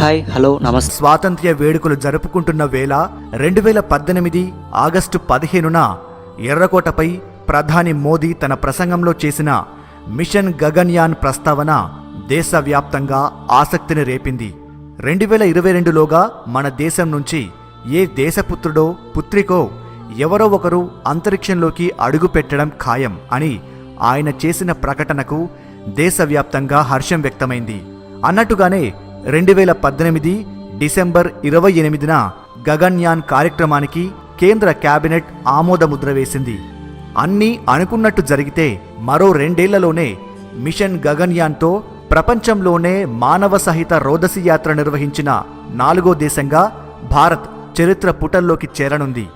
Hi hello నమస్తే. స్వాతంత్ర్య వేడుకలు జరుపుకుంటున్న వేళ 2018 ఆగస్టు 15న ఎర్రకోటపై ప్రధాని మోదీ తన ప్రసంగంలో చేసిన మిషన్ గగన్యాన్ ప్రస్తావన దేశవ్యాప్తంగా ఆసక్తిని రేపింది. 2022లోగా మన దేశం నుంచి ఏ దేశపుత్రుడో పుత్రికో ఎవరో ఒకరు అంతరిక్షంలోకి అడుగు పెట్టడం ఖాయం అని ఆయన చేసిన ప్రకటనకు దేశవ్యాప్తంగా హర్షం వ్యక్తమైంది. అన్నట్టుగానే 2018 డిసెంబర్ 28న గగన్యాన్ కార్యక్రమానికి కేంద్ర కేబినెట్ ఆమోదముద్ర వేసింది. అన్నీ అనుకున్నట్టు జరిగితే మరో 2 ఏళ్లలోనే మిషన్ గగన్యాన్తో ప్రపంచంలోనే మానవ సహిత రోదసి యాత్ర నిర్వహించిన 4వ దేశంగా భారత్ చరిత్ర పుటల్లోకి చేరనుంది.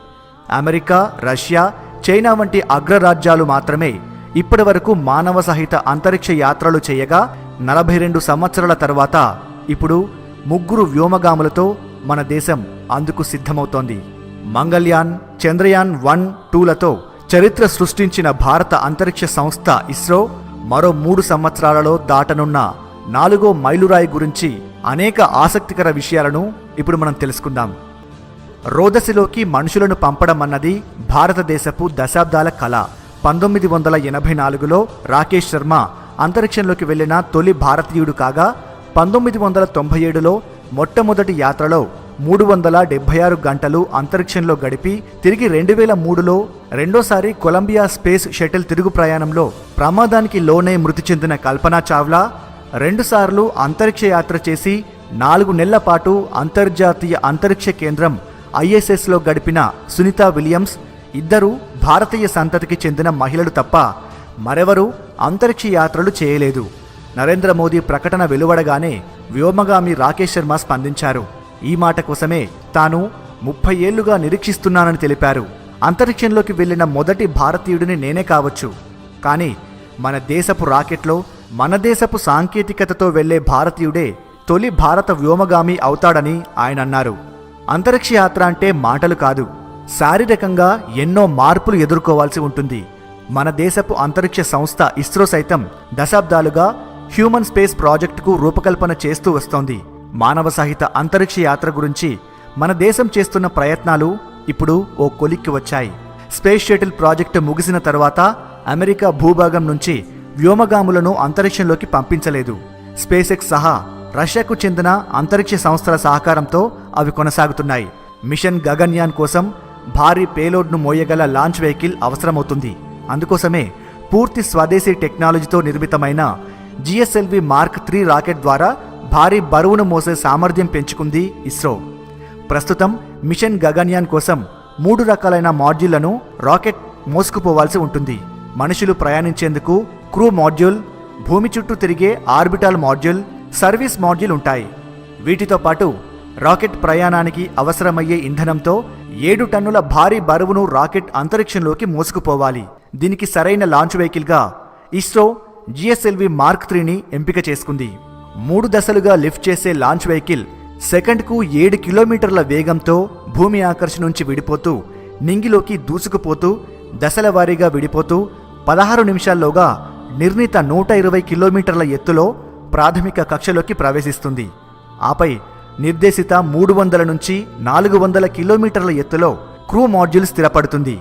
అమెరికా, రష్యా, చైనా వంటి అగ్రరాజ్యాలు మాత్రమే ఇప్పటివరకు మానవ సహిత అంతరిక్ష యాత్రలు చేయగా 42 సంవత్సరాల తర్వాత ఇప్పుడు 3 వ్యోమగాములతో మన దేశం అందుకు సిద్ధమవుతోంది. మంగళ్యాన్, చంద్రయాన్ 1, 2లతో చరిత్ర సృష్టించిన భారత అంతరిక్ష సంస్థ ఇస్రో మరో 3 సంవత్సరాలలో దాటనున్న 4వ మైలురాయి గురించి అనేక ఆసక్తికర విషయాలను ఇప్పుడు మనం తెలుసుకుందాం. రోదసిలోకి మనుషులను పంపడం అన్నది భారతదేశపు దశాబ్దాల కళ. 1984లో రాకేష్ శర్మ అంతరిక్షంలోకి వెళ్లిన తొలి భారతీయుడు కాగా 1997లో మొట్టమొదటి యాత్రలో 376 గంటలు అంతరిక్షంలో గడిపి తిరిగి 2003లో రెండోసారి కొలంబియా స్పేస్ షటిల్ తిరుగు ప్రయాణంలో ప్రమాదానికి లోనే మృతి చెందిన కల్పనా చావ్లా 2 సార్లు అంతరిక్ష యాత్ర చేసి 4 నెలల పాటు అంతర్జాతీయ అంతరిక్ష కేంద్రం ISSలో గడిపిన సునీతా విలియమ్స్ ఇద్దరు భారతీయ సంతతికి చెందిన మహిళలు తప్ప మరెవరూ అంతరిక్ష యాత్రలు చేయలేదు. నరేంద్ర మోదీ ప్రకటన వెలువడగానే వ్యోమగామి రాకేష్ శర్మ స్పందించారు. ఈ మాట కోసమే తాను 30 ఏళ్లుగా నిరీక్షిస్తున్నానని తెలిపారు. అంతరిక్షంలోకి వెళ్లిన మొదటి భారతీయుడిని నేనే కావచ్చు, కానీ మన దేశపు రాకెట్లో మన దేశపు సాంకేతికతతో వెళ్లే భారతీయుడే తొలి భారత వ్యోమగామి అవుతాడని ఆయన అన్నారు. అంతరిక్ష యాత్ర అంటే మాటలు కాదు, శారీరకంగా ఎన్నో మార్పులు ఎదుర్కోవాల్సి ఉంటుంది. మన దేశపు అంతరిక్ష సంస్థ ఇస్రో సైతం దశాబ్దాలుగా హ్యూమన్ స్పేస్ ప్రాజెక్టుకు రూపకల్పన చేస్తూ వస్తోంది. మానవ సహిత అంతరిక్ష యాత్ర గురించి మన దేశం చేస్తున్న ప్రయత్నాలు ఇప్పుడు ఓ కొలిక్కి వచ్చాయి. స్పేస్ షటిల్ ప్రాజెక్టు ముగిసిన తర్వాత అమెరికా భూభాగం నుంచి వ్యోమగాములను అంతరిక్షంలోకి పంపించలేదు. స్పేస్ ఎక్స్ సహా రష్యాకు చెందిన అంతరిక్ష సంస్థల సహకారంతో అవి కొనసాగుతున్నాయి. మిషన్ గగన్యాన్ కోసం భారీ పేలోడ్ను మోయగల లాంచ్ వెహికల్ అవసరమవుతుంది. అందుకోసమే పూర్తి స్వదేశీ టెక్నాలజీతో నిర్మితమైన GSLV Mark 3 రాకెట్ ద్వారా భారీ బరువును మోసే సామర్థ్యం పెంచుకుంది ఇస్రో. ప్రస్తుతం మిషన్ గగన్యాన్ కోసం 3 రకాలైన మాడ్యూళ్లను రాకెట్ మోసుకుపోవాల్సి ఉంటుంది. మనుషులు ప్రయాణించేందుకు క్రూ మాడ్యూల్, భూమి చుట్టూ తిరిగే ఆర్బిటాల్ మాడ్యూల్, సర్వీస్ మాడ్యూల్ ఉంటాయి. వీటితో పాటు రాకెట్ ప్రయాణానికి అవసరమయ్యే ఇంధనంతో 7 టన్నుల భారీ బరువును రాకెట్ అంతరిక్షంలోకి మోసుకుపోవాలి. దీనికి సరైన లాంచ్ వెహికల్గా ఇస్రో GSLV Mark 3ని ఎంపిక చేసుకుంది. 3 దశలుగా లిఫ్ట్ చేసే లాంచ్ వెహికల్ సెకండ్కు 7 కిలోమీటర్ల వేగంతో భూమి ఆకర్షణ నుంచి విడిపోతూ నింగిలోకి దూసుకుపోతూ దశల వారీగా విడిపోతూ 16 నిమిషాల్లోగా నిర్ణీత 120 కిలోమీటర్ల ఎత్తులో ప్రాథమిక కక్షలోకి ప్రవేశిస్తుంది. ఆపై నిర్దేశిత 300 నుంచి 400 కిలోమీటర్ల ఎత్తులో క్రూ మాడ్యూల్ స్థిరపడుతుంది.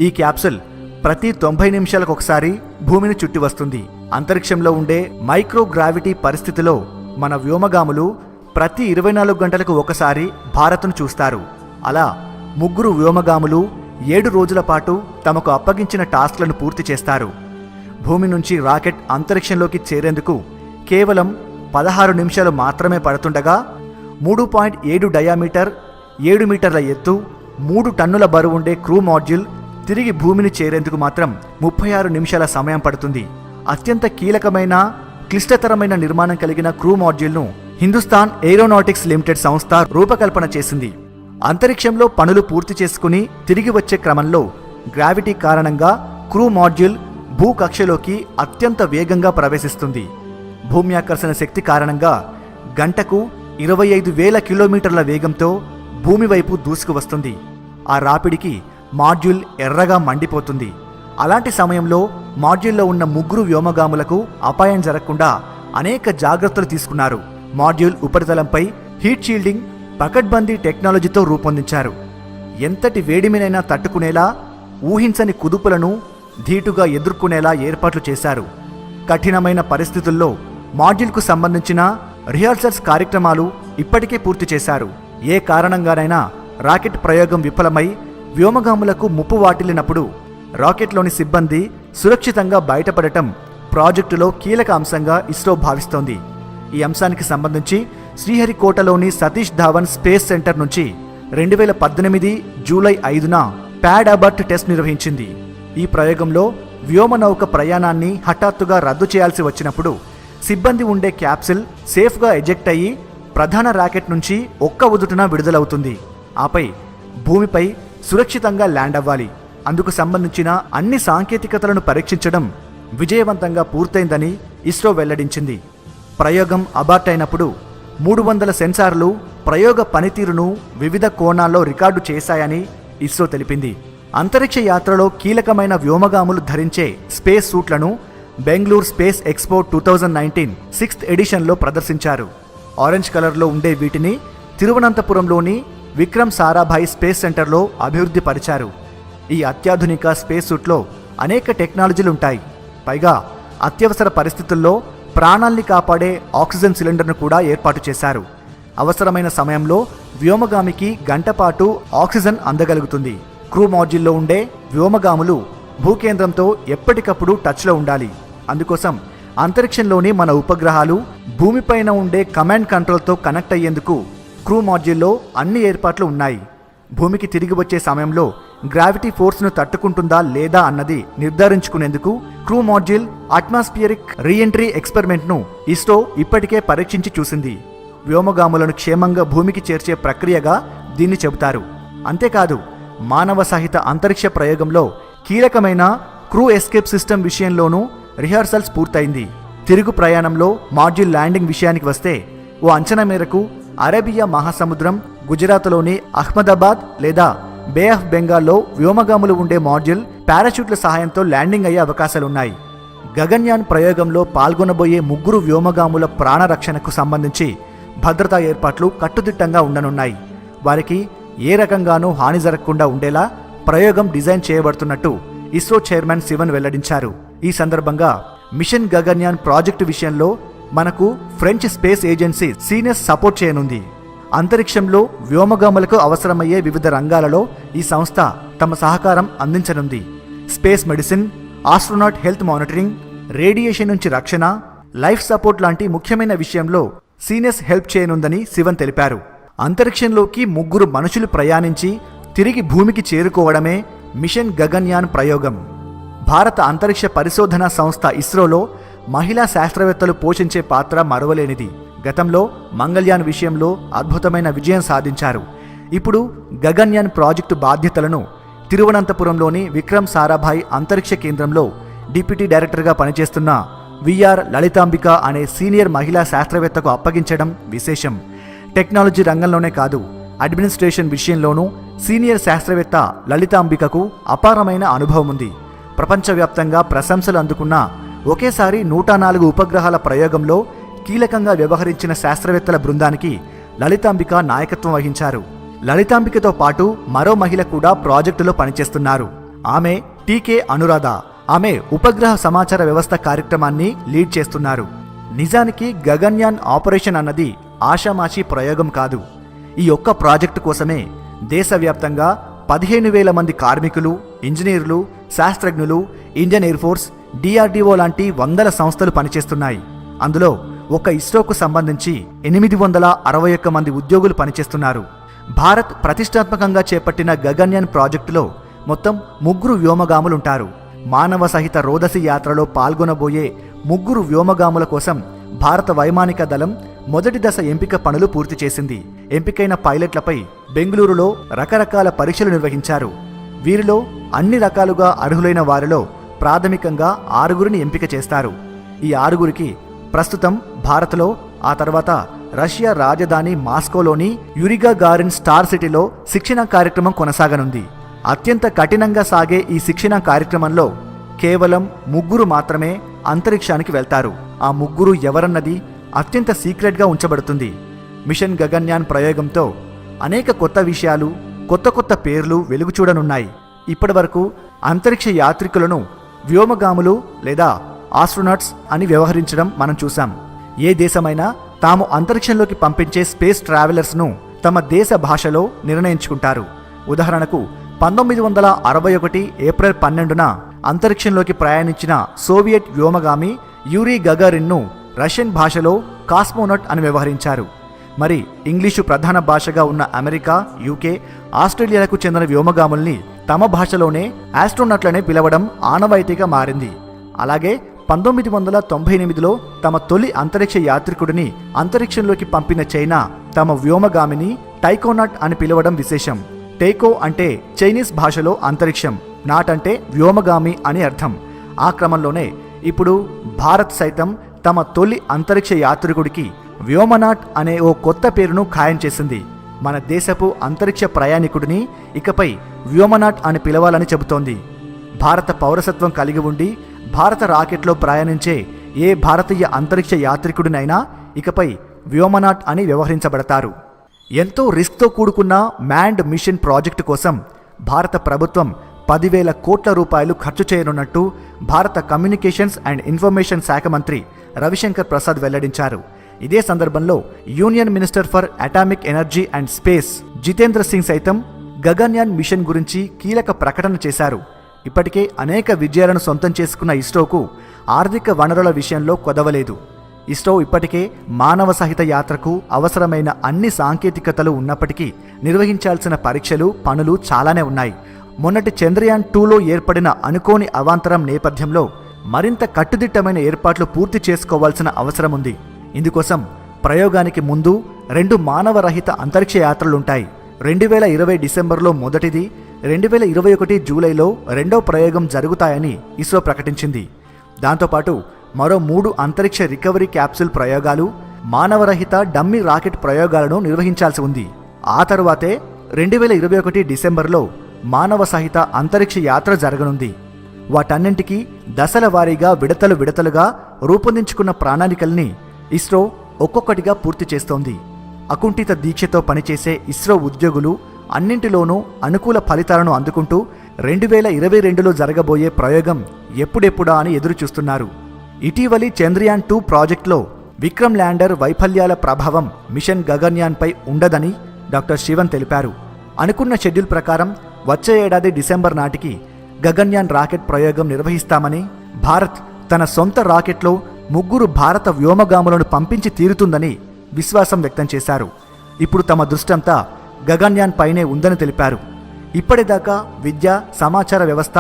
ఈ క్యాప్సుల్ ప్రతి 90 నిమిషాలకు ఒకసారి భూమిని చుట్టి వస్తుంది. అంతరిక్షంలో ఉండే మైక్రోగ్రావిటీ పరిస్థితిలో మన వ్యోమగాములు ప్రతి 24 గంటలకు ఒకసారి భారత్ను చూస్తారు. అలా 3 వ్యోమగాములు 7 రోజుల పాటు తమకు అప్పగించిన టాస్క్లను పూర్తి చేస్తారు. భూమి నుంచి రాకెట్ అంతరిక్షంలోకి చేరేందుకు కేవలం 16 నిమిషాలు మాత్రమే పడుతుండగా 3.7 డయామీటర్, 7 మీటర్ల ఎత్తు, 3 టన్నుల బరువుండే క్రూ మాడ్యూల్ తిరిగి భూమిని చేరేందుకు మాత్రం 36 నిమిషాల సమయం పడుతుంది. అత్యంత కీలకమైన, క్లిష్టతరమైన నిర్మాణం కలిగిన క్రూ మాడ్యూల్ను హిందుస్థాన్ ఏరోనాటిక్స్ లిమిటెడ్ సంస్థ రూపకల్పన చేసింది. అంతరిక్షంలో పనులు పూర్తి చేసుకుని తిరిగి వచ్చే క్రమంలో గ్రావిటీ కారణంగా క్రూ మాడ్యూల్ భూకక్షలోకి అత్యంత వేగంగా ప్రవేశిస్తుంది. భూమి ఆకర్షణ శక్తి కారణంగా గంటకు 25,000 కిలోమీటర్ల వేగంతో భూమి వైపు దూసుకు వస్తుంది. ఆ రాపిడికి మాడ్యూల్ ఎర్రగా మండిపోతుంది. అలాంటి సమయంలో మాడ్యూల్లో ఉన్న 3 వ్యోమగాములకు అపాయం జరగకుండా అనేక జాగ్రత్తలు తీసుకున్నారు. మాడ్యూల్ ఉపరితలంపై హీట్ షీల్డింగ్ పకడ్బందీ టెక్నాలజీతో రూపొందించారు. ఎంతటి వేడిమినైనా తట్టుకునేలా, ఊహించని కుదుపులను ధీటుగా ఎదుర్కొనేలా ఏర్పాట్లు చేశారు. కఠినమైన పరిస్థితుల్లో మాడ్యూల్కు సంబంధించిన రిహార్సల్స్ కార్యక్రమాలు ఇప్పటికే పూర్తి చేశారు. ఏ కారణంగానైనా రాకెట్ ప్రయోగం విఫలమై వ్యోమగాములకు ముప్పు వాటిల్లినప్పుడు రాకెట్లోని సిబ్బంది సురక్షితంగా బయటపడటం ప్రాజెక్టులో కీలక అంశంగా ఇస్రో భావిస్తోంది. ఈ అంశానికి సంబంధించి శ్రీహరికోటలోని సతీష్ ధావన్ స్పేస్ సెంటర్ నుంచి 2018 జూలై 5న ప్యాడ్ అబర్ట్ టెస్ట్ నిర్వహించింది. ఈ ప్రయోగంలో వ్యోమనౌక ప్రయాణాన్ని హఠాత్తుగా రద్దు చేయాల్సి వచ్చినప్పుడు సిబ్బంది ఉండే క్యాప్సిల్ సేఫ్గా ఎజెక్ట్ అయ్యి ప్రధాన రాకెట్ నుంచి ఒక్క ఉదుటున విడుదలవుతుంది. ఆపై భూమిపై సురక్షితంగా ల్యాండ్ అవ్వాలి. అందుకు సంబంధించిన అన్ని సాంకేతికతలను పరీక్షించడం విజయవంతంగా పూర్తయిందని ఇస్రో వెల్లడించింది. ప్రయోగం అబార్ట్ అయినప్పుడు 300 సెన్సార్లు ప్రయోగ పనితీరును వివిధ కోణాల్లో రికార్డు చేశాయని ఇస్రో తెలిపింది. అంతరిక్ష యాత్రలో కీలకమైన వ్యోమగాములు ధరించే స్పేస్ సూట్లను బెంగళూరు స్పేస్ ఎక్స్పో 2019 6th ఎడిషన్లో ప్రదర్శించారు. ఆరెంజ్ కలర్లో ఉండే వీటిని తిరువనంతపురంలోని విక్రమ్ సారాభాయ్ స్పేస్ సెంటర్లో అభివృద్ధి పరిచారు. ఈ అత్యాధునిక స్పేస్ సూట్లో అనేక టెక్నాలజీలుంటాయి. పైగా అత్యవసర పరిస్థితుల్లో ప్రాణాల్ని కాపాడే ఆక్సిజన్ సిలిండర్ను కూడా ఏర్పాటు చేశారు. అవసరమైన సమయంలో వ్యోమగామికి గంటపాటు ఆక్సిజన్ అందగలుగుతుంది. క్రూ మాడ్యూల్లో ఉండే వ్యోమగాములు భూకేంద్రంతో ఎప్పటికప్పుడు టచ్లో ఉండాలి. అందుకోసం అంతరిక్షంలోని మన ఉపగ్రహాలు భూమిపైన ఉండే కమాండ్ కంట్రోల్తో కనెక్ట్ అయ్యేందుకు క్రూ మాడ్యూల్లో అన్ని ఏర్పాట్లు ఉన్నాయి. భూమికి తిరిగి వచ్చే సమయంలో గ్రావిటీ ఫోర్స్ను తట్టుకుంటుందా లేదా అన్నది నిర్ధారించుకునేందుకు క్రూ మాడ్యూల్ అట్మాస్ఫియరిక్ రీఎంట్రీ ఎక్స్పెరిమెంట్ను ఇస్రో ఇప్పటికే పరీక్షించి చూసింది. వ్యోమగాములను క్షేమంగా భూమికి చేర్చే ప్రక్రియగా దీన్ని చెబుతారు. అంతేకాదు, మానవ సహిత అంతరిక్ష ప్రయోగంలో కీలకమైన క్రూ ఎస్కేప్ సిస్టమ్ విషయంలోనూ రిహార్సల్స్ పూర్తయింది. తిరుగు ప్రయాణంలో మాడ్యూల్ ల్యాండింగ్ విషయానికి వస్తే ఓ అంచనా మేరకు అరేబియా మహాసముద్రం, గుజరాత్లోని అహ్మదాబాద్ లేదా బే ఆఫ్ బెంగాల్లో వ్యోమగాములు ఉండే మాడ్యూల్ పారాషూట్ల సహాయంతో ల్యాండింగ్ అయ్యే అవకాశాలున్నాయి. గగన్యాన్ ప్రయోగంలో పాల్గొనబోయే 3 వ్యోమగాముల ప్రాణరక్షణకు సంబంధించి భద్రతా ఏర్పాట్లు కట్టుదిట్టంగా ఉండనున్నాయి. వారికి ఏ రకంగానూ హాని జరగకుండా ఉండేలా ప్రయోగం డిజైన్ చేయబడుతున్నట్టు ఇస్రో చైర్మన్ శివన్ వెల్లడించారు. ఈ సందర్భంగా మిషన్ గగన్యాన్ ప్రాజెక్టు విషయంలో మనకు ఫ్రెంచ్ స్పేస్ ఏజెన్సీ సీనియస్ సపోర్ట్ చేయనుంది. అంతరిక్షంలో వ్యోమగాములకు అవసరమయ్యే వివిధ రంగాలలో ఈ సంస్థ తమ సహకారం అందించనుంది. Space medicine, astronaut health monitoring, radiation నుంచి రక్షణ, లైఫ్ సపోర్ట్ లాంటి ముఖ్యమైన విషయంలో సీనియస్ హెల్ప్ చేయనుందని శివన్ తెలిపారు. అంతరిక్షంలోకి 3 మనుషులు ప్రయాణించి తిరిగి భూమికి చేరుకోవడమే మిషన్ గగన్యాన్ ప్రయోగం. భారత అంతరిక్ష పరిశోధన సంస్థ ఇస్రోలో మహిళా శాస్త్రవేత్తలు పోషించే పాత్ర మరువలేనిది. గతంలో మంగళ్యాన్ విషయంలో అద్భుతమైన విజయం సాధించారు. ఇప్పుడు గగన్యాన్ ప్రాజెక్టు బాధ్యతలను తిరువనంతపురంలోని విక్రమ్ సారాభాయ్ అంతరిక్ష కేంద్రంలో డిప్యూటీ డైరెక్టర్గా పనిచేస్తున్న విఆర్ లలితాంబిక అనే సీనియర్ మహిళా శాస్త్రవేత్తకు అప్పగించడం విశేషం. టెక్నాలజీ రంగంలోనే కాదు, అడ్మినిస్ట్రేషన్ విషయంలోనూ సీనియర్ శాస్త్రవేత్త లలితాంబికకు అపారమైన అనుభవం ఉంది. ప్రపంచవ్యాప్తంగా ప్రశంసలు అందుకున్న ఒకేసారి 104 ఉపగ్రహాల ప్రయోగంలో కీలకంగా వ్యవహరించిన శాస్త్రవేత్తల బృందానికి లలితాంబిక నాయకత్వం వహించారు. లలితాంబికతో పాటు మరో మహిళ కూడా ప్రాజెక్టులో పనిచేస్తున్నారు. ఆమె టీకే అనురాధ. ఆమె ఉపగ్రహ సమాచార వ్యవస్థ కార్యక్రమాన్ని లీడ్ చేస్తున్నారు. నిజానికి గగన్యాన్ ఆపరేషన్ అన్నది ఆషామాషీ ప్రయోగం కాదు. ఈ ఒక్క ప్రాజెక్టు కోసమే దేశవ్యాప్తంగా 15,000 మంది కార్మికులు, ఇంజనీర్లు, శాస్త్రజ్ఞులు, ఇండియన్ ఎయిర్ ఫోర్స్, డిఆర్డీఓ లాంటి 100 సంస్థలు పనిచేస్తున్నాయి. అందులో ఒక ఇస్రోకు సంబంధించి 861 మంది ఉద్యోగులు పనిచేస్తున్నారు. భారత్ ప్రతిష్టాత్మకంగా చేపట్టిన గగన్యాన్ ప్రాజెక్టులో మొత్తం 3 వ్యోమగాములుంటారు. మానవ సహిత రోదసి యాత్రలో పాల్గొనబోయే 3 వ్యోమగాముల కోసం భారత వైమానిక దళం మొదటి దశ ఎంపిక పనులు పూర్తి చేసింది. ఎంపికైన పైలట్లపై బెంగళూరులో రకరకాల పరీక్షలు నిర్వహించారు. వీరిలో అన్ని రకాలుగా అర్హులైన వారిలో ప్రాథమికంగా 6గురిని ఎంపిక చేస్తారు. ఈ 6గురికి ప్రస్తుతం భారత్లో, ఆ తర్వాత రష్యా రాజధాని మాస్కోలోని యూరి గగారిన్ స్టార్ సిటీలో శిక్షణ కార్యక్రమం కొనసాగనుంది. అత్యంత కఠినంగా సాగే ఈ శిక్షణ కార్యక్రమంలో కేవలం 3 మాత్రమే అంతరిక్షానికి వెళ్తారు. ఆ 3 ఎవరన్నది అత్యంత సీక్రెట్గా ఉంచబడుతుంది. మిషన్ గగన్యాన్ ప్రయోగంతో అనేక కొత్త విషయాలు, కొత్త పేర్లు వెలుగు చూడనున్నాయి. ఇప్పటివరకు అంతరిక్ష యాత్రికులను వ్యోమగాములు లేదా ఆస్ట్రోనాట్స్ అని వ్యవహరించడం మనం చూసాం. ఏ దేశమైనా తాము అంతరిక్షంలోకి పంపించే స్పేస్ ట్రావెలర్స్ను తమ దేశ భాషలో నిర్ణయించుకుంటారు. ఉదాహరణకు 1961 ఏప్రిల్ 12న అంతరిక్షంలోకి ప్రయాణించిన సోవియట్ వ్యోమగామి యూరీ గగారిన్ను రష్యన్ భాషలో కాస్మోనట్ అని వ్యవహరించారు. మరి ఇంగ్లీషు ప్రధాన భాషగా ఉన్న అమెరికా, యూకే, ఆస్ట్రేలియాలకు చెందిన వ్యోమగాముల్ని తమ భాషలోనే ఆస్ట్రోనట్లనే పిలవడం ఆనవాయితీగా మారింది. అలాగే 1998లో తమ తొలి అంతరిక్ష యాత్రికుడిని అంతరిక్షంలోకి పంపిన చైనా తమ వ్యోమగామిని టైకోనాట్ అని పిలవడం విశేషం. టైకో అంటే చైనీస్ భాషలో అంతరిక్షం, నాట్ అంటే వ్యోమగామి అని అర్థం. ఆ క్రమంలోనే ఇప్పుడు భారత్ సైతం తమ తొలి అంతరిక్ష యాత్రికుడికి వ్యోమనాట్ అనే ఓ కొత్త పేరును ఖాయం చేసింది. మన దేశపు అంతరిక్ష ప్రయాణికుడిని ఇకపై వ్యోమనాట్ అని పిలవాలని చెబుతోంది. భారత పౌరసత్వం కలిగి ఉండి భారత రాకెట్లో ప్రయాణించే ఏ భారతీయ అంతరిక్ష యాత్రికుడినైనా ఇకపై వ్యోమనాట్ అని వ్యవహరించబడతారు. ఎంతో రిస్క్తో కూడుకున్న మ్యాన్డ్ మిషన్ ప్రాజెక్టు కోసం భారత ప్రభుత్వం 10,000 కోట్ల రూపాయలు ఖర్చు చేయనున్నట్టు భారత కమ్యూనికేషన్స్ అండ్ ఇన్ఫర్మేషన్ శాఖ మంత్రి రవిశంకర్ ప్రసాద్ వెల్లడించారు. ఇదే సందర్భంలో union minister for atomic energy and space Jitendra Singh సైతం గగన్యాన్ మిషన్ గురించి కీలక ప్రకటన చేశారు. ఇప్పటికే అనేక విజయాలను సొంతం చేసుకున్న ఇస్రోకు ఆర్థిక వనరుల విషయంలో కొదవలేదు. ఇస్రో ఇప్పటికే మానవ సహిత యాత్రకు అవసరమైన అన్ని సాంకేతికతలు ఉన్నప్పటికీ నిర్వహించాల్సిన పరీక్షలు, పనులు చాలానే ఉన్నాయి. మొన్నటి చంద్రయాన్ 2లో ఏర్పడిన అనుకోని అవాంతరం నేపథ్యంలో మరింత కట్టుదిట్టమైన ఏర్పాట్లు పూర్తి చేసుకోవాల్సిన అవసరం ఉంది. ఇందుకోసం ప్రయోగానికి ముందు 2 మానవరహిత అంతరిక్ష యాత్రలుంటాయి. 2020 డిసెంబర్లో మొదటిది, 2021 జూలైలో రెండో ప్రయోగం జరుగుతాయని ఇస్రో ప్రకటించింది. దాంతోపాటు మరో 3 అంతరిక్ష రికవరీ క్యాప్సూల్ ప్రయోగాలు, మానవరహిత డమ్మీ రాకెట్ ప్రయోగాలను నిర్వహించాల్సి ఉంది. ఆ తరువాతే 2021 డిసెంబర్లో మానవ సహిత అంతరిక్ష యాత్ర జరగనుంది. వాటన్నింటికీ దశల వారీగా విడతలుగా రూపొందించుకున్న ప్రణాళికల్ని ఇస్రో ఒక్కొక్కటిగా పూర్తి చేస్తోంది. అకుంఠిత దీక్షతో పనిచేసే ఇస్రో ఉద్యోగులు అన్నింటిలోనూ అనుకూల ఫలితాలను అందుకుంటూ 2022లో జరగబోయే ప్రయోగం ఎప్పుడెప్పుడా అని ఎదురుచూస్తున్నారు. ఇటీవలి చంద్రయాన్ 2 ప్రాజెక్టులో విక్రమ్ ల్యాండర్ వైఫల్యాల ప్రభావం మిషన్ గగన్యాన్పై ఉండదని డాక్టర్ శివన్ తెలిపారు. అనుకున్న షెడ్యూల్ ప్రకారం వచ్చే ఏడాది డిసెంబర్ నాటికి గగన్యాన్ రాకెట్ ప్రయోగం నిర్వహిస్తామని, భారత్ తన సొంత రాకెట్లో 3 భారత వ్యోమగాములను పంపించి తీరుతుందని విశ్వాసం వ్యక్తం చేశారు. ఇప్పుడు తమ దృష్టంతా గగన్యాన్ పైనే ఉందని తెలిపారు. ఇప్పటిదాకా విద్య, సమాచార వ్యవస్థ,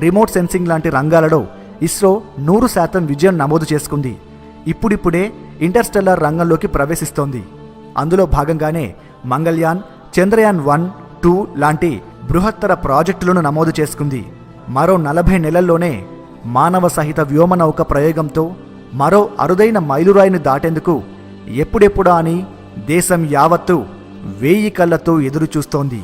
రిమోట్ సెన్సింగ్ లాంటి రంగాలలో ఇస్రో 100% విజయం నమోదు చేసుకుంది. ఇప్పుడిప్పుడే ఇంటర్స్టెల్లార్ రంగంలోకి ప్రవేశిస్తోంది. అందులో భాగంగానే మంగళ్యాన్, చంద్రయాన్ 1, 2 లాంటి బృహత్తర ప్రాజెక్టులను నమోదు చేసుకుంది. మరో 40 నెలల్లోనే మానవ సహిత వ్యోమనౌక ప్రయోగంతో మరో అరుదైన మైలురాయిని దాటేందుకు ఎప్పుడెప్పుడా అని దేశం యావత్తు 1000 కళ్ళతో ఎదురుచూస్తోంది.